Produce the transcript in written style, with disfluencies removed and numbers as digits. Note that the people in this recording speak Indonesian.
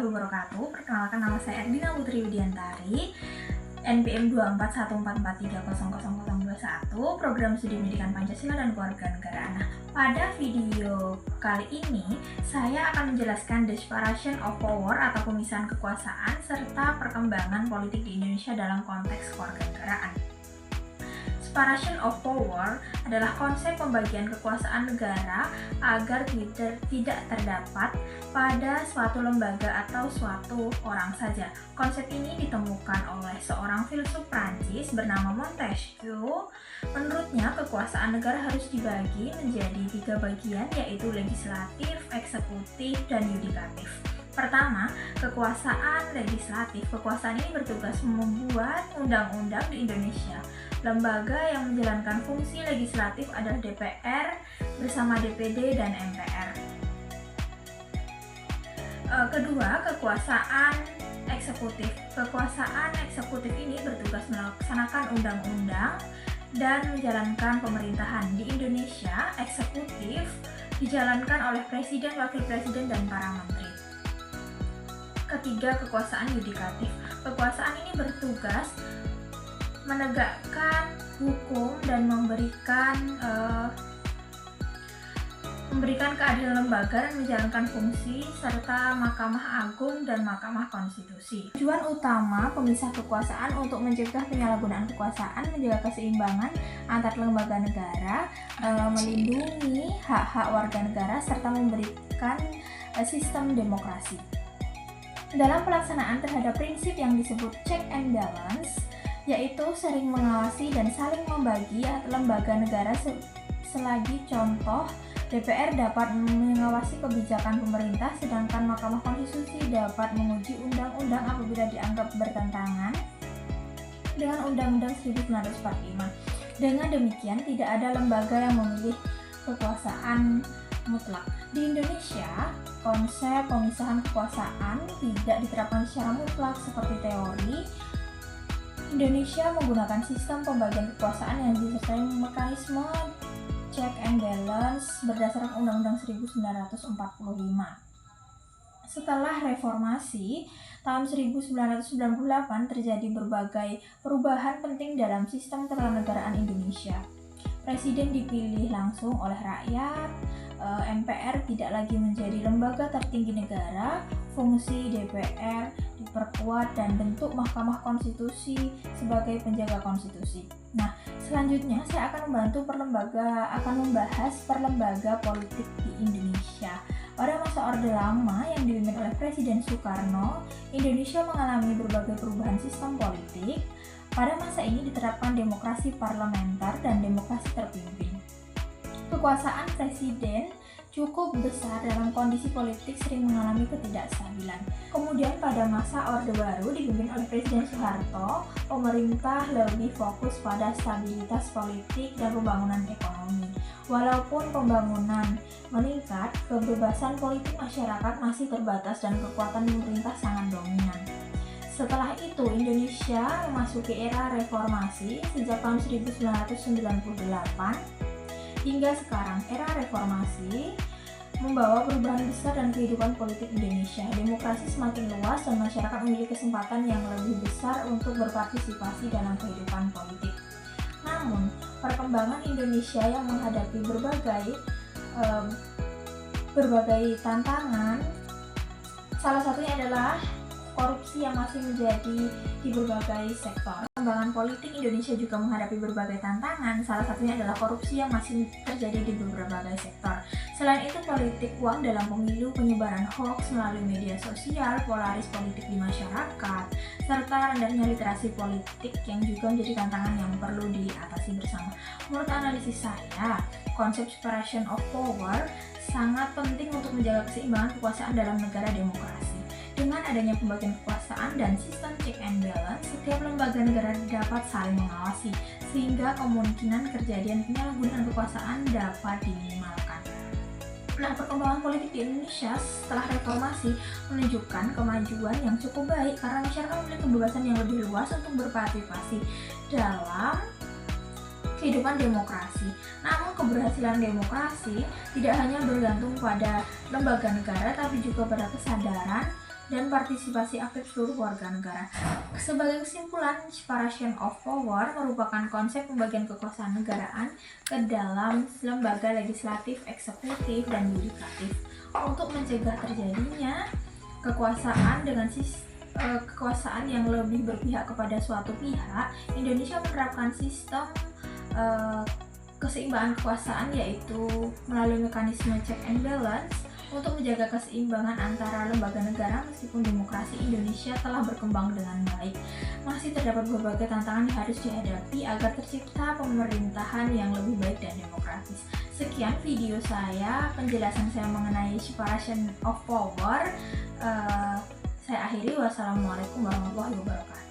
warahmatullahi wabarakatuh. Perkenalkan, nama saya Erdina Putri Widiantari, NPM 24143000021, Program Studi Pendidikan Pancasila dan Kewarganegaraan. Nah, pada video kali ini saya akan menjelaskan the separation of power atau pemisahan kekuasaan serta perkembangan politik di Indonesia dalam konteks kewarganegaraan. Separation of power adalah konsep pembagian kekuasaan negara agar tidak terdapat pada suatu lembaga atau suatu orang saja. Konsep ini ditemukan oleh seorang filsuf Prancis bernama Montesquieu. Menurutnya, kekuasaan negara harus dibagi menjadi 3 bagian, yaitu legislatif, eksekutif, dan yudikatif. Pertama, kekuasaan legislatif. Kekuasaan ini bertugas membuat undang-undang di Indonesia. Lembaga yang menjalankan fungsi legislatif adalah DPR bersama DPD dan MPR. Kedua, kekuasaan eksekutif. Kekuasaan eksekutif ini bertugas melaksanakan undang-undang dan menjalankan pemerintahan. Di Indonesia, eksekutif dijalankan oleh presiden, wakil presiden, dan para menteri. Ketiga, kekuasaan yudikatif. Kekuasaan ini bertugas menegakkan hukum dan memberikan keadilan lembaga dan menjalankan fungsi serta Mahkamah Agung dan Mahkamah Konstitusi. Tujuan utama pemisah kekuasaan untuk mencegah penyalahgunaan kekuasaan, menjaga keseimbangan antar lembaga negara, melindungi hak-hak warga negara serta memberikan sistem demokrasi. Dalam pelaksanaan terhadap prinsip yang disebut check and balance, yaitu sering mengawasi dan saling membagi lembaga negara. Selagi contoh, DPR dapat mengawasi kebijakan pemerintah, sedangkan Mahkamah Konstitusi dapat menguji undang-undang apabila dianggap bertentangan dengan Undang-Undang 1945. Dengan demikian, tidak ada lembaga yang memilih kekuasaan mutlak. Di Indonesia, konsep pemisahan kekuasaan tidak diterapkan secara mutlak seperti teori. Indonesia menggunakan sistem pembagian kekuasaan yang disertai mekanisme check and balance berdasarkan Undang-Undang 1945. Setelah reformasi tahun 1998 terjadi berbagai perubahan penting dalam sistem ketatanegaraan Indonesia. Presiden dipilih langsung oleh rakyat, MPR tidak lagi menjadi lembaga tertinggi negara, fungsi DPR diperkuat dan bentuk Mahkamah Konstitusi sebagai penjaga konstitusi. Nah, selanjutnya saya akan membahas perlembaga politik di Indonesia. Pada masa Orde Lama yang dipimpin oleh Presiden Soekarno, Indonesia mengalami berbagai perubahan sistem politik. Pada masa ini diterapkan demokrasi parlementer dan demokrasi terpimpin. Kekuasaan presiden cukup besar dalam kondisi politik sering mengalami ketidakstabilan. Kemudian pada masa Orde Baru dipimpin oleh Presiden Soeharto, pemerintah lebih fokus pada stabilitas politik dan pembangunan ekonomi. Walaupun pembangunan meningkat, kebebasan politik masyarakat masih terbatas dan kekuatan pemerintah sangat dominan. Setelah itu, Indonesia memasuki era reformasi sejak tahun 1998 hingga sekarang. Era reformasi membawa perubahan besar dalam kehidupan politik Indonesia. Demokrasi semakin luas dan masyarakat memiliki kesempatan yang lebih besar untuk berpartisipasi dalam kehidupan politik. Namun, perkembangan Indonesia yang menghadapi berbagai tantangan, salah satunya adalah korupsi yang masih menjadi di berbagai sektor. Perkembangan politik Indonesia juga menghadapi berbagai tantangan, salah satunya adalah korupsi yang masih terjadi di berbagai sektor. Selain itu, politik uang dalam pemilu, penyebaran hoax melalui media sosial, polaris politik di masyarakat, serta rendahnya literasi politik yang juga menjadi tantangan yang perlu diatasi bersama. Menurut analisis saya, konsep separation of power sangat penting untuk menjaga keseimbangan kekuasaan dalam negara demokrasi. Dengan adanya pembagian kekuasaan dan sistem check and balance, setiap lembaga negara dapat saling mengawasi, sehingga kemungkinan kejadian penyalahgunaan kekuasaan dapat diminimalkan. Nah, perkembangan politik di Indonesia setelah reformasi menunjukkan kemajuan yang cukup baik karena masyarakat memiliki kebebasan yang lebih luas untuk berpartisipasi dalam kehidupan demokrasi. Namun, keberhasilan demokrasi tidak hanya bergantung pada lembaga negara, tapi juga pada kesadaran dan partisipasi aktif seluruh warga negara. Sebagai kesimpulan, separation of power merupakan konsep pembagian kekuasaan negaraan ke dalam lembaga legislatif, eksekutif, dan yudikatif untuk mencegah terjadinya kekuasaan kekuasaan yang lebih berpihak kepada suatu pihak. Indonesia menerapkan sistem keseimbangan kekuasaan, yaitu melalui mekanisme check and balance untuk menjaga keseimbangan antara lembaga negara. Meskipun demokrasi Indonesia telah berkembang dengan baik, masih terdapat berbagai tantangan yang harus dihadapi agar tercipta pemerintahan yang lebih baik dan demokratis. Sekian video saya, penjelasan saya mengenai separation of power. Saya akhiri. Wassalamualaikum warahmatullahi wabarakatuh.